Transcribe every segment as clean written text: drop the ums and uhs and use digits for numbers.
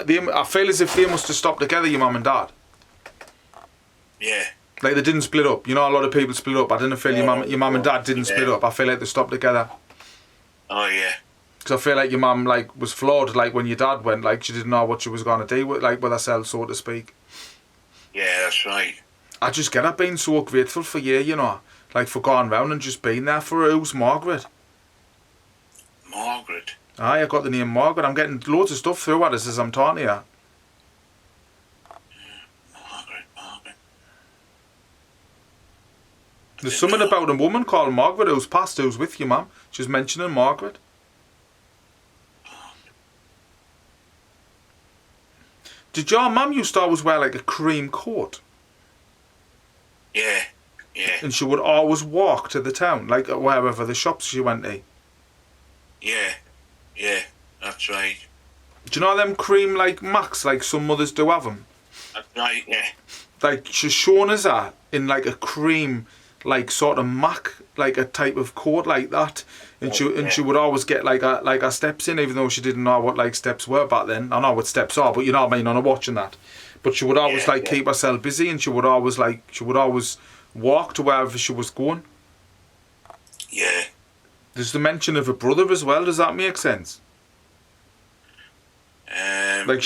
I feel as if they must have stopped together, your mum and dad. Yeah. Like they didn't split up. You know, a lot of people split up. I didn't feel your mum and dad didn't split up. I feel like they stopped together. Oh yeah. Because I feel like your mum like was flawed. Like when your dad went, like she didn't know what she was gonna do with herself, so to speak. Yeah, that's right. I just get her being so grateful for you, you know, like for going round and just being there for her. Who's Margaret? Margaret. Aye, I got the name Margaret. I'm getting loads of stuff through at us as I'm talking to you. Margaret. There's something about a woman called Margaret who's passed, who's with you, mum. She's mentioning Margaret. Did your mum used to always wear like a cream coat? Yeah. And she would always walk to the town, like wherever the shops she went to. Yeah, that's right. Do you know them cream like Macs, like some mothers do have them? That's right, yeah. Like she's shown us that in like a cream, like sort of Mac, like a type of coat like that. And she would always get like her steps in, even though she didn't know what like steps were back then. I know what steps are, but you know what I mean, on her watching that. But she would always keep herself busy, and she would always walk to wherever she was going. Yeah. There's the mention of a brother as well. Does that make sense? I've got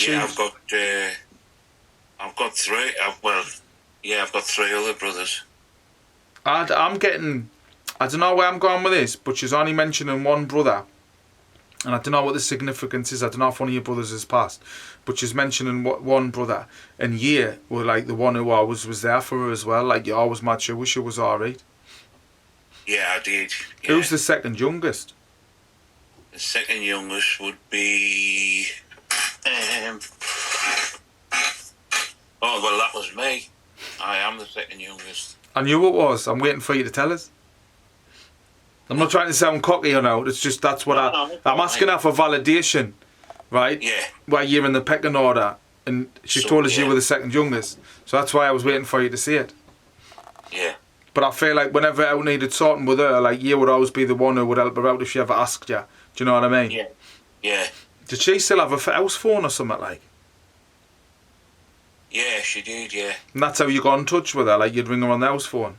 three. I've got three other brothers. I'm getting, I don't know where I'm going with this, but she's only mentioning one brother, and I don't know what the significance is. I don't know if one of your brothers has passed, but she's mentioning one brother, and you were like the one who always was there for her as well. Like you always made sure she was alright. Yeah, I did. Yeah. Who's the second youngest? The second youngest would be. That was me. I am the second youngest. I knew it was. I'm waiting for you to tell us. I'm not trying to sound cocky or no. It's just that's what I'm asking her for validation, right? Yeah. Where you're in the pecking order, and she told us you were the second youngest, so that's why I was waiting for you to see it. Yeah. But I feel like whenever I needed sorting with her, like you would always be the one who would help her out if she ever asked you. Do you know what I mean? Yeah. Yeah. Did she still have a house phone or something like? Yeah, she did, yeah. And that's how you got in touch with her, like you'd ring her on the house phone?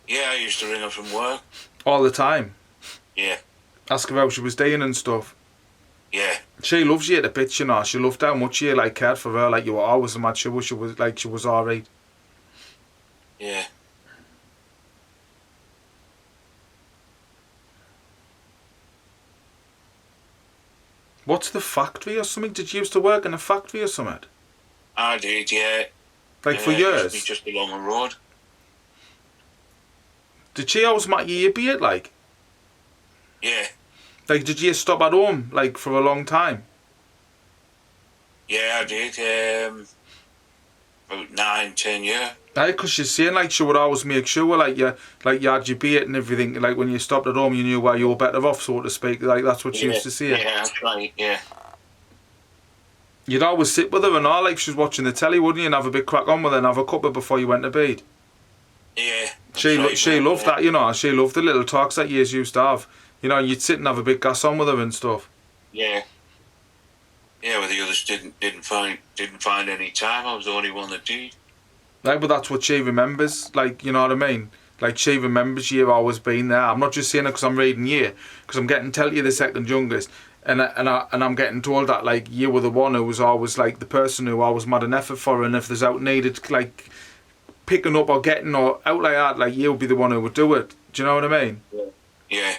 Yeah, I used to ring her from work. All the time? Yeah. Ask her how she was doing and stuff? Yeah. She loves you at a bit, you know. She loved how much you like cared for her, like you were always mad she was alright. Yeah. What's the factory or something? Did you used to work in a factory or something? I did, yeah. Like for years? Just along the road. Did she always make you a beard, like? Yeah. Like, did you stop at home, like, for a long time? Yeah, I did. About 9-10 years. Aye, because she's saying, like, she would always make sure, like, you had your beard and everything. Like, when you stopped at home, you knew where you were better off, so to speak. Like, that's what she used to say. Yeah, that's right, yeah. You'd always sit with her and all, like, she was watching the telly, wouldn't you? And have a big crack on with her and have a cuppa before you went to bed. Yeah. She loved that, you know. She loved the little talks that you used to have. You know, and you'd sit and have a big gas on with her and stuff. Yeah. Yeah, well, the others didn't find any time. I was the only one that did. Like, but that's what she remembers. Like, you know what I mean? Like, she remembers you always been there. I'm not just saying it because I'm reading you, because I'm getting tell you the second youngest, and I'm getting told that like you were the one who was always like the person who always made an effort for her, and if there's out needed like picking up or getting or out like that, like you'll be the one who would do it. Do you know what I mean? Yeah.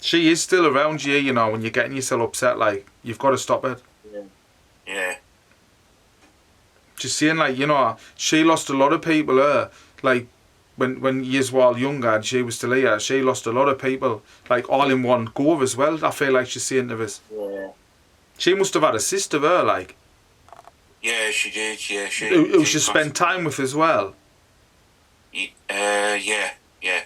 She is still around you, you know, when you're getting yourself upset, like, you've got to stop it. Yeah. Just saying, like, you know, she lost a lot of people, like, when years were all younger and she was still here, she lost a lot of people, like, all in one go as well, I feel like she's saying to us. Yeah. She must have had a sister, like. Yeah, she did, yeah. Who she spent time with as well. Yeah.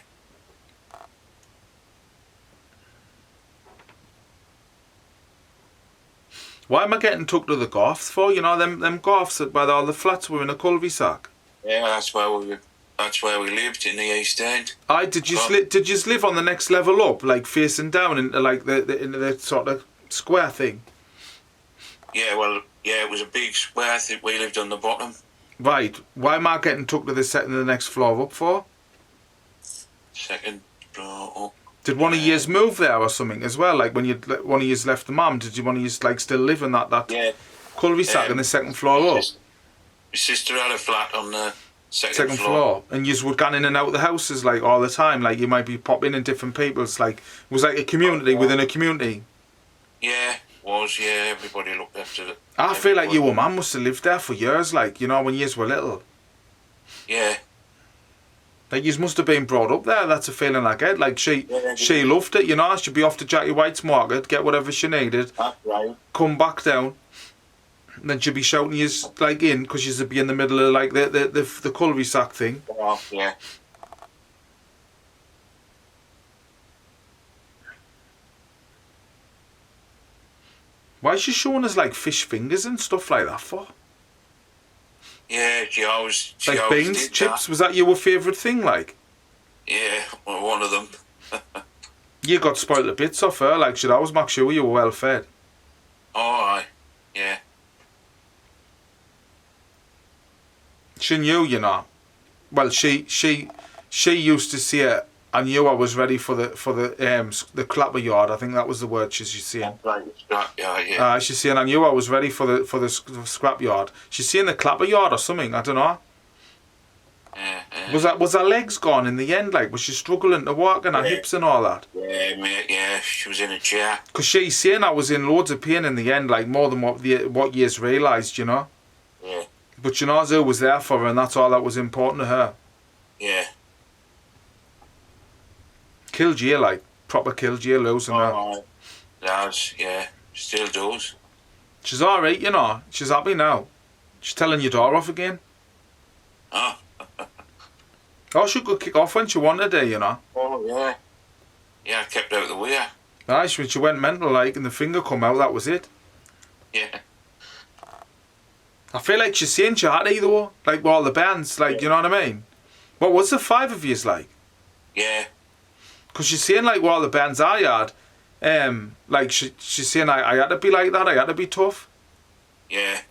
Why am I getting took to the Goths for? You know, them Goths where all the flats were in a cul-de-sac. Yeah, that's where we That's where we lived in the East End. Did you live on the next level up, like facing down into like into the sort of square thing? Yeah, well, yeah, it was a big square thing. We lived on the bottom. Right. Why am I getting took to the next floor up for? Second floor up. Did one of yous move there or something as well? Like when one of yous left the mum, did you one of yous like still live in that Yeah. cul-de-sac in the second floor up? My sister had a flat on the Second floor. And yous would go in and out of the houses like all the time. Like you might be popping in different people's. Like it was like a community within a community. Yeah, was, yeah. Everybody looked after it. I feel like your mum must have lived there for years. Like you know when yous were little. Yeah. Like you must have been brought up there. That's a feeling I get. Like she loved it. You know, she'd be off to Jackie White's market, get whatever she needed, That's right. come back down, and then she'd be shouting you like in because she'd be in the middle of like the cul-de-sac thing. Oh, yeah. Why is she showing us like fish fingers and stuff like that for? Yeah, she always Like beans, did chips. that. Was that your favourite thing? Like Yeah, well, one of them. you got spoiled a bits off her. Like she'd always make sure you were well fed. Oh, aye. Yeah. She knew, you know. Well, she used to say it. I knew I was ready for the clapper yard. I think that was the word she's saying. Right, yeah. She's saying I knew I was ready for the scrap yard. She's saying the clapper yard or something. I don't know. Yeah. Was her legs gone in the end? Like was she struggling to walk and her hips and all that? Yeah, mate, yeah. She was in a chair. Because she's saying I was in loads of pain in the end, like more than what years realised, you know. Yeah. But you know, Zoo was there for her, and that's all that was important to her. Yeah. Killed you, like proper killed you, losing her. Oh, does, yeah. Still does. She's all right, you know. She's happy now. She's telling your door off again. Oh. Oh, she could kick off when she wanted to, you know. Oh, yeah. Yeah, I kept out of the way. Nice, when she went mental, like, and the finger come out, that was it. Yeah. I feel like she's saying she had it, though. Like, with all the bands, like, you know what I mean? What was the five of yous like? Yeah. Because she's saying, like, with all the bands I had, like, she's saying I had to be like that, I had to be tough. Yeah.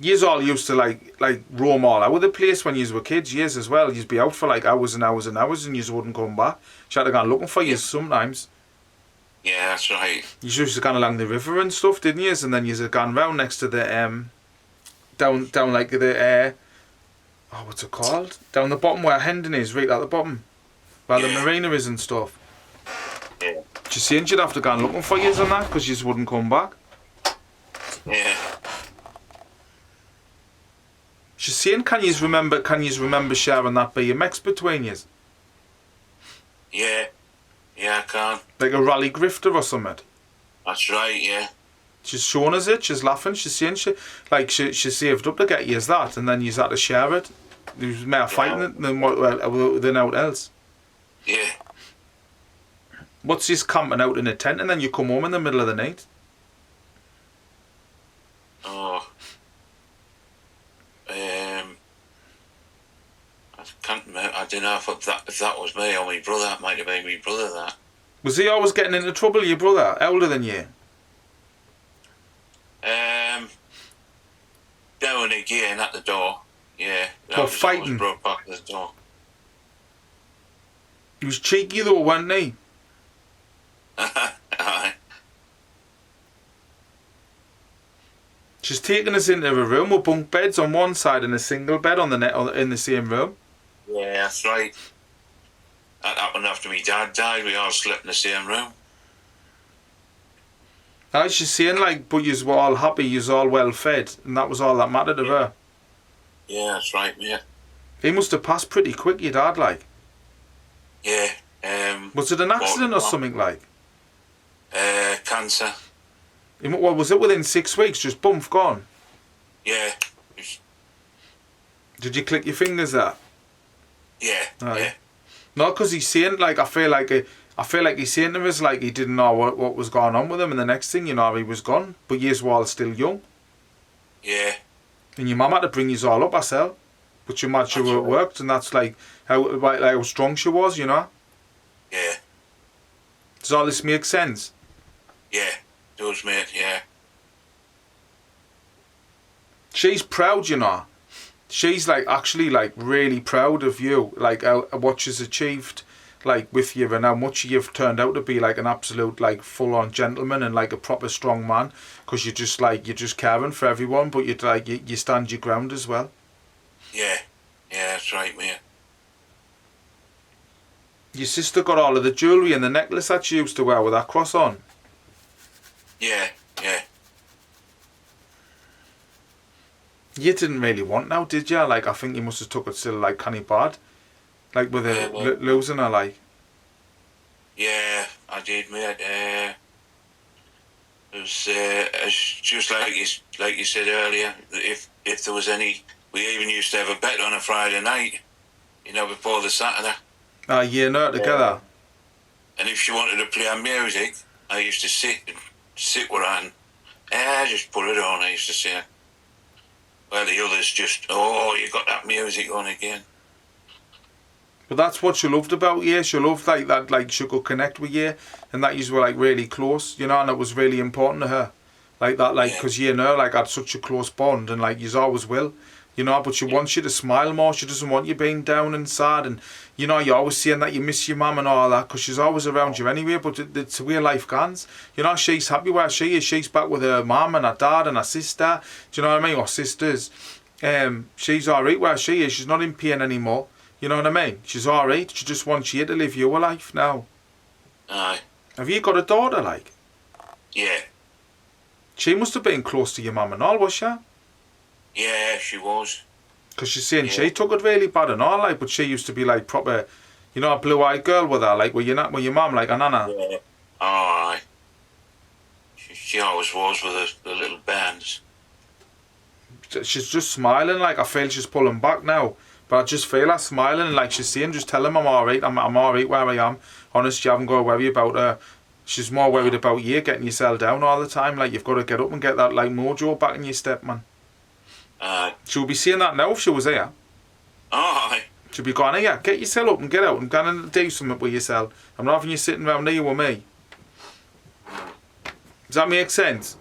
Yous all used to, like roam all over the place when yous were kids, yous as well. You'd be out for, like, hours and hours and hours and yous wouldn't come back. She had to go looking for yous sometimes. Yeah, that's right. You used to go along the river and stuff, didn't you? And then you had gone round next to the down like the what's it called? Down the bottom where Hendon is, right at the bottom, where the marina is and stuff. Yeah. Just saying you'd have to go looking for yous and that because yous wouldn't come back. Yeah. She's saying, can yous remember sharing that BMX between yous? Yeah. Yeah, I can. Like a rally grifter or something. That's right, yeah. She's showing us it, she's laughing, she's saying she saved up to get yous that and then yous had to share it. There was more fighting it than out else. Yeah. What's this camping out in a tent and then you come home in the middle of the night? Oh. I can't remember. I don't know if that was me or my brother. It might have been my brother, that. Was he always getting into trouble, your brother, older than you? Down again at the door. Yeah. What, fighting? Brought back to the door. He was cheeky though, wasn't he? Aye. She's taking us into a room with bunk beds on one side and a single bed on in the same room. Yeah, that's right. That happened after my dad died. We all slept in the same room. Now she's saying like, but yous were all happy, yous all well fed, and that was all that mattered to her. Yeah, that's right, mate. He must have passed pretty quick, your dad, like. Yeah. Was it an accident or something like? Cancer. What was it within 6 weeks? Just bump gone. Yeah. Did you click your fingers there? Yeah. Aye. Yeah. No, because he's saying like I feel like he's saying to us like he didn't know what was going on with him, and the next thing you know he was gone. But yous were all still young. Yeah. And your mum had to bring you all up herself. But you mad sure it worked, and that's like how strong she was, you know? Yeah. Does all this make sense? Yeah. Does, mate, yeah. She's proud, you know. She's like actually like really proud of you, like what she's achieved, like with you, and how much you've turned out to be like an absolute like full-on gentleman and like a proper strong man. Because you're just caring for everyone, but you stand your ground as well. Yeah. Yeah, that's right, mate. Your sister got all of the jewellery and the necklace that she used to wear with that cross on. Yeah, yeah. You didn't really want now, did you? Like, I think you must have took it still like kinda bad. Like with losing her, like. Yeah, I did, mate. It was it's just like you said earlier. If there was any, we even used to have a bet on a Friday night, before the Saturday. You know together. And if she wanted to play her music, I used to sit with her and just put it on. I used to say, well, the others just, oh, you got that music on again. But that's what she loved about you. She loved like that, like she could connect with you, and that you were like really close, and it was really important to her, like that, like because like had such a close bond, and like you always will, But she wants you to smile more. She doesn't want you being down and sad, and you're always saying that you miss your mum and all that, because she's always around you anyway. But it's the way life goes. She's happy where she is. She's back with her mum and her dad and her sister. Do you know what I mean? Or sisters. She's alright where she is. She's not in pain anymore. You know what I mean? She's alright. She just wants you to live your life now. Aye. Have you got a daughter, like? Yeah. She must have been close to your mum and all, was she? Yeah, she was. Because she's saying she took it really bad and all, like, but she used to be like proper, a blue-eyed girl with her, like, with your mum, like a nana. Yeah. Aye. She always was with the little bands. She's just smiling, like, I feel she's pulling back now. But I just feel her smiling, and like she's saying, just tell him I'm alright, I'm alright where I am. Honestly, you haven't got to worry about her. She's more worried about you getting yourself down all the time. Like, you've got to get up and get that, like, mojo back in your step, man. She would be saying that now if she was here. Aye. She'd be going, here, get yourself up and get out and go and do something with yourself. I'm not having you sitting around here with me. Does that make sense?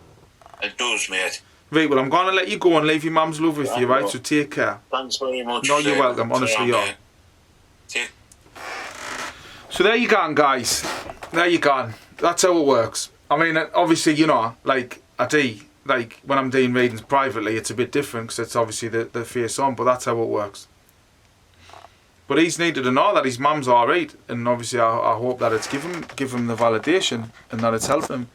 It does, mate. Right, well, I'm going to let you go and leave your mum's love with you, right? So take care. Thanks very much. No, you're welcome. Honestly, you are. So there you go, guys. There you go. That's how it works. I mean, obviously, like, like, when I'm doing readings privately, it's a bit different because it's obviously the face on, but that's how it works. But he's needed to know that his mum's alright, and obviously I hope that it's give him the validation and that it's helped him.